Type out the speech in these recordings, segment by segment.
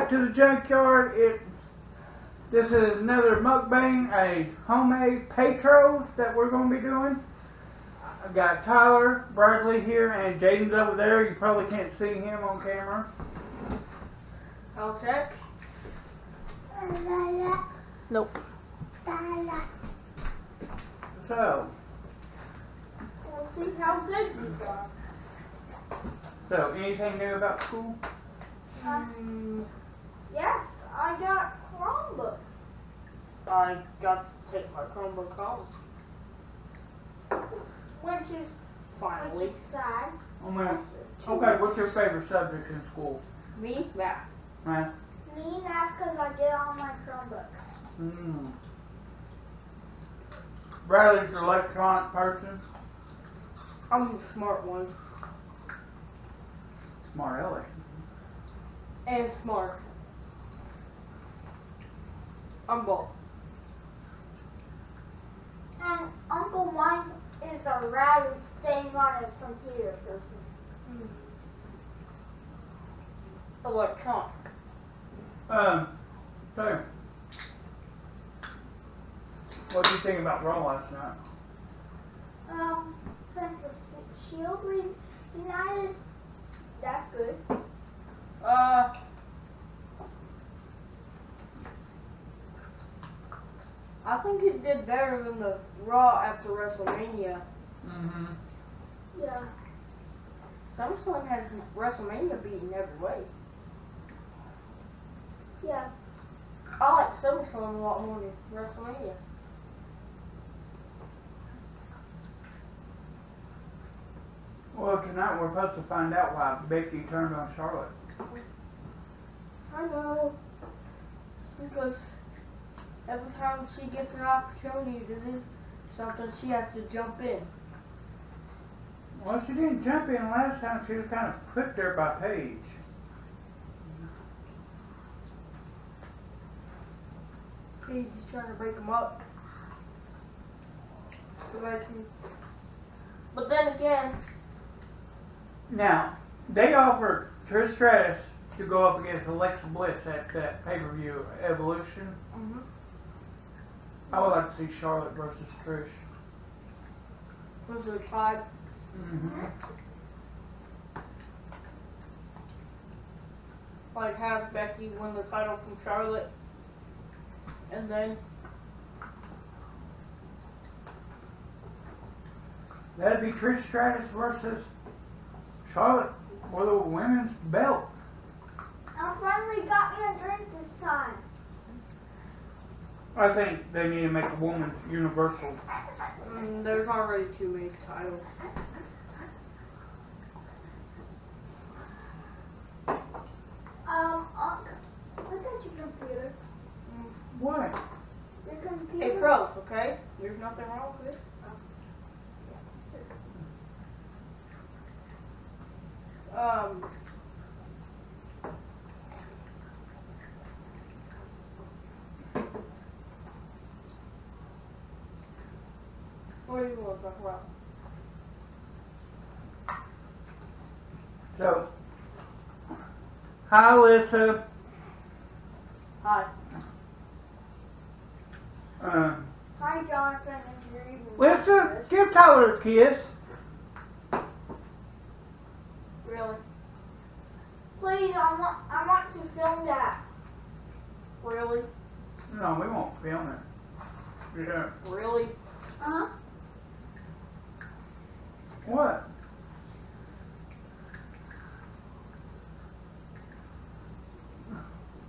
back to the junkyard. This is another mukbang, a homemade petros that we're going to be doing. I've got Tyler, Bradley here, and Jaden's over there. You probably can't see him on camera. I'll check. Nope. So, We'll see how good you are. anything new about school? Yes, I got Chromebooks. I got to take my Chromebook home. Which is finally sad. Oh man. Okay, what's your favorite subject in school? Me, math. Math. Me, math, because I get on my Chromebook. Bradley's an electronic person. I'm the smart one. Smart Ellie. And smart. I'm both. And Uncle Mike is a rabbit staying on his computer person. Electronic. So, what do you think about Raw last night? Since the Shield reunited, that's good. I think it did better than the Raw after WrestleMania. Yeah. SummerSlam has WrestleMania beaten every way. Yeah. I like SummerSlam a lot more than WrestleMania. Well, tonight we're supposed to find out why Becky turned on Charlotte. I know. Because every time she gets an opportunity to do something, she has to jump in. Well, she didn't jump in last time. She was kind of put there by Paige. She's just trying to break them up. But then again, Now, they offered Trish Stratus to go up against Alexa Bliss at that pay-per-view Evolution. I would like to see Charlotte versus Trish. was it 5? Like have Becky win the title from Charlotte, and then That'd be Trish Stratus versus Charlotte for the women's belt. I finally got me a drink this time. I think they need to make a woman's universal. There's already too many titles. Look at your computer. What? Your Hey, computer. pros, okay? There's nothing wrong with it. What do you want to talk about? So, hi Alyssa. Hi. Hi, Jonathan. And you're even Alyssa, give Tyler a kiss. Really? Please, I want to film that. Really? No, we won't film it. Yeah. Really? Uh-huh. What?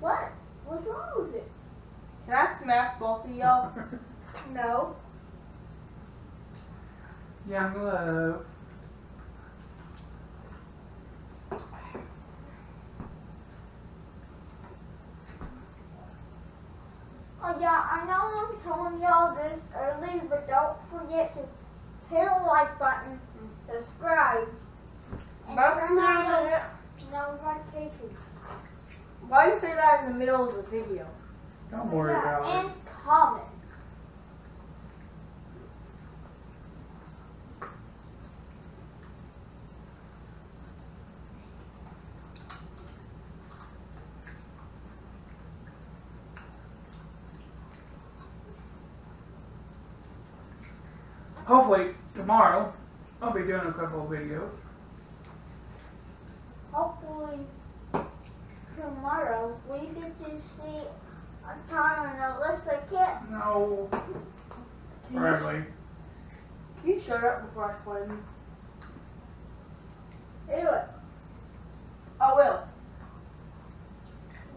What? What's wrong with it? Can I smack both of y'all? No. Young love. Oh yeah, I know I'm telling y'all this early, but don't forget to hit the like button, subscribe, and That's turn on not the notifications. Why do you say that in the middle of the video? Don't worry about And it. comment. hopefully tomorrow I'll be doing a couple of videos. Hopefully tomorrow we get to see Tyler and Alyssa kit. No, Bradley. Can you shut up before I slam you? Do it. I will.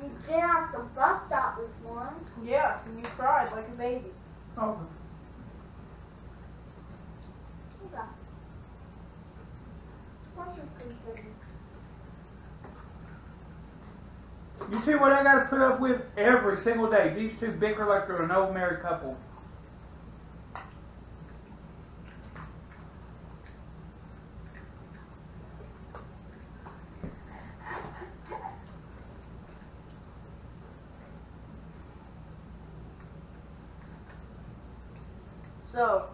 You get off the bus stop this morning. Yeah, and you cried like a baby. Oh, Okay. What's your concern? you see what I got to put up with every single day? These two bicker like they're an old married couple. So,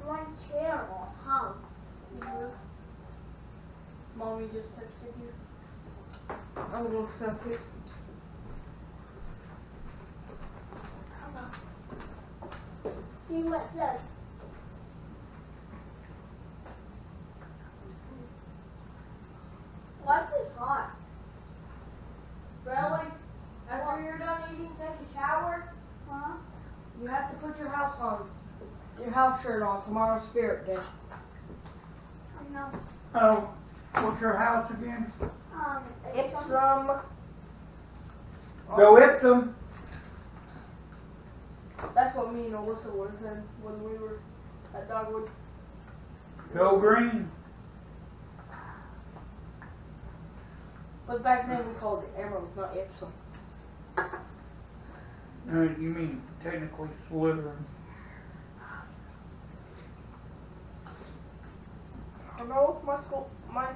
One channel, huh? Mommy just texted you. I'm gonna stop it. See what it says. What's this hot? Bradley, after you're done eating, take a shower. Huh? You have to put your house shirt on. Tomorrow's Spirit Day. I know. Oh, what's your house again? It's Ipsum. Go Ipsum. That's what me and Alyssa was in when we were at Dogwood. Go Green. But back then we called it Emerald, not Ipsum. You mean technically Slytherin. I know my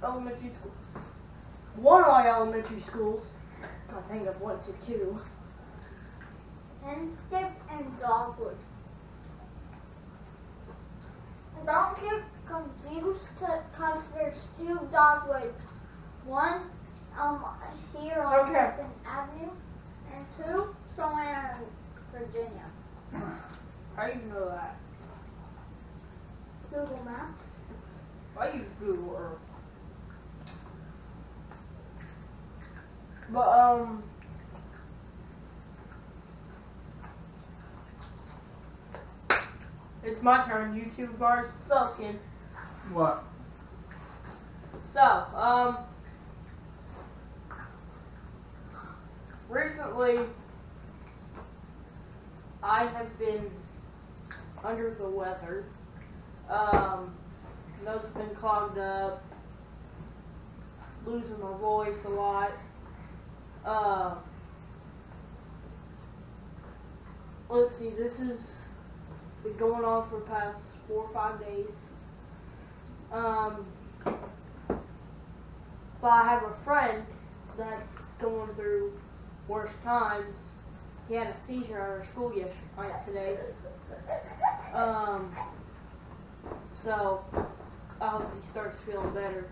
elementary school. One of my elementary schools. I think I've went to two. and Skip and Dogwood. Don't get confused because there's two Dogwoods. One here on Okay. Second Avenue and two somewhere in Virginia. How do you know that? Google Maps. I use Google Earth. But it's my turn. YouTube bars spoken. What? So, recently I have been under the weather. Nose has been clogged up, losing my voice a lot. Let's see, this has been going on for the past 4 or 5 days. But I have a friend that's going through worse times. He had a seizure at our school today. So I hope he starts feeling better.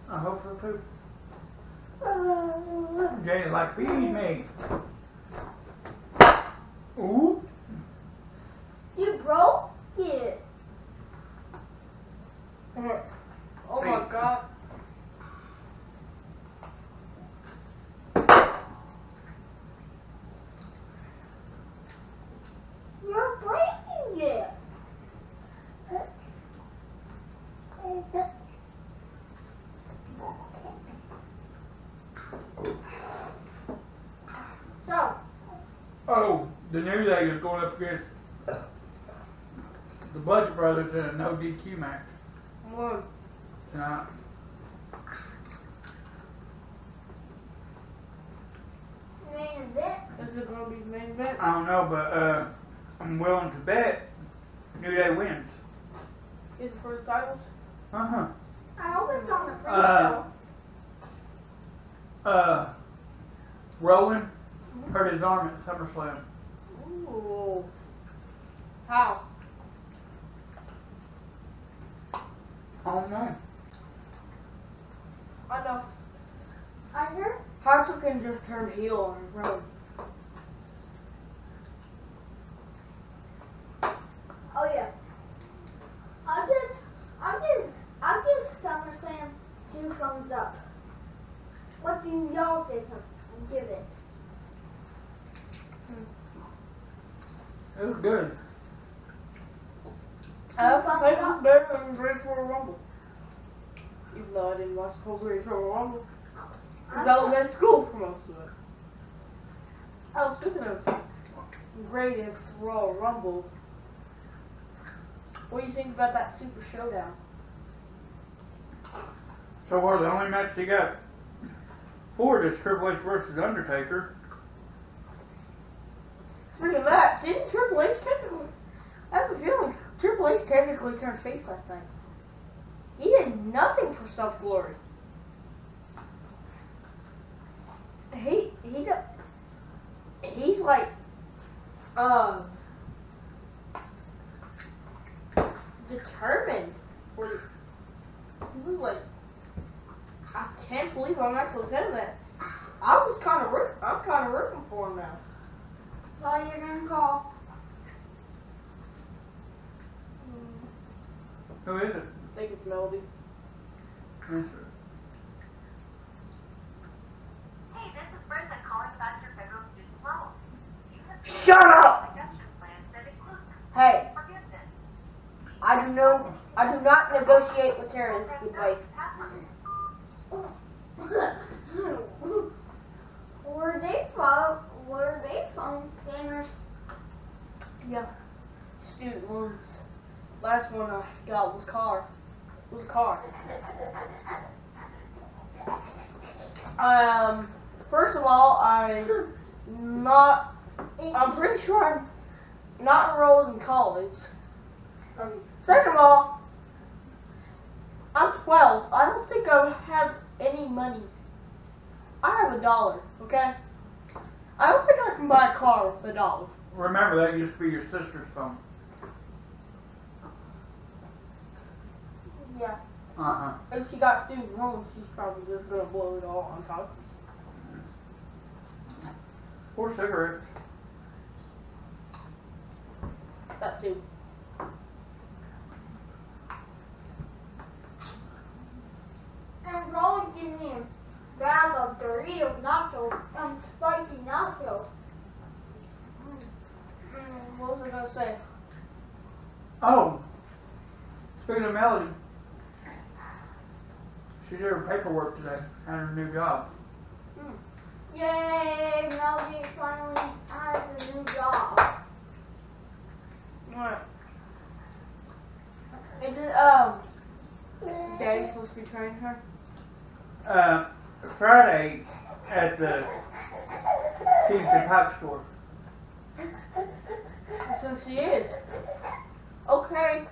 I hope so too. Jane like feed me. Ooh. You broke it. Oh my God. You're breaking it. So, Oh, the news agent going up against the Budget Brothers in a no DQ match Look, tonight. main event. is it gonna be the main event? I don't know, but I'm willing to bet New Day wins. Is it for the titles? Uh-huh. I hope it's on the free show. Rowan hurt his arm at SummerSlam. Ooh. How? I don't know. I know. I heard. Harsel can just turn heel on his own. few y'all did and give it. It was good. I think it's better than Great Royal Rumble. Even though I didn't watch the whole Great Royal Rumble. Because I was at school for most of it. Oh, speaking of Greatest Royal Rumble, what do you think about that Super Showdown? So far, the only match they got for is Triple H versus Undertaker. Speaking of that, didn't Triple H technically? I have a feeling Triple H technically turned face last night. He did nothing for self-glory. He's like, determined. He was like, I can't believe I'm actually saying that. I'm kind of rooting for him now. That's all you're gonna call. Who is it? I think it's Melody. Hey, this is Brenda calling about your federal student loan. You have Shut up! redemption plans that include Hey, forgiveness. I do not negotiate with terrorists, like. Were they phone scammers? Yeah, student loans. Last one I got was a car. First of all, I'm pretty sure I'm not enrolled in college. Second of all, I'm 12. I don't think I have any money. I have $1, okay? I don't think I can buy a car with $1. Remember, that used to be your sister's phone. Yeah. Uh-huh. If she got student loans, she's probably just gonna blow it all on top. Or cigarettes. That too. And Rolling give me a bag of Doritos nachos, spicy nachos. What was I gonna say? Oh, speaking of Melody, she did her paperwork today at her new job. Yay, Melody finally has a new job. Alright. Is it, Daddy's supposed to be training her? Friday at the Cheese and Pop store. So she is. Okay,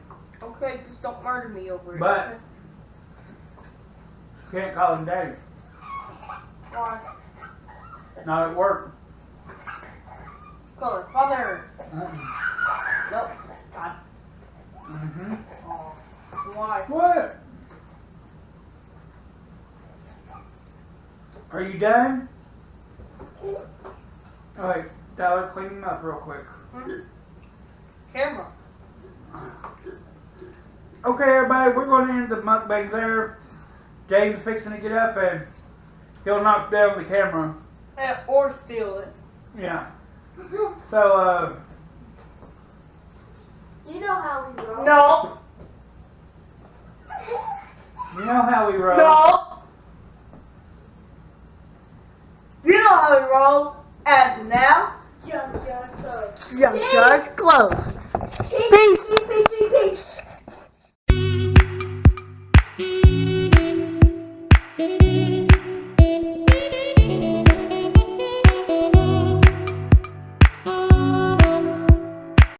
just don't murder me over it. But you can't call him daddy. Why? Not at work. Call her father. Nope. God. Mm-hmm. Oh. Why? What? Are you done? Alright, Tyler, clean him up real quick. Camera. Okay, everybody, we're going to end the mukbang there. James fixing to get up and he'll knock down the camera. Yeah, or steal it. Yeah. So, You know how we roll. No. you know how we roll. No. You know how we roll. As of now, Jump, jump, jump. Junkyard's closed. Peace.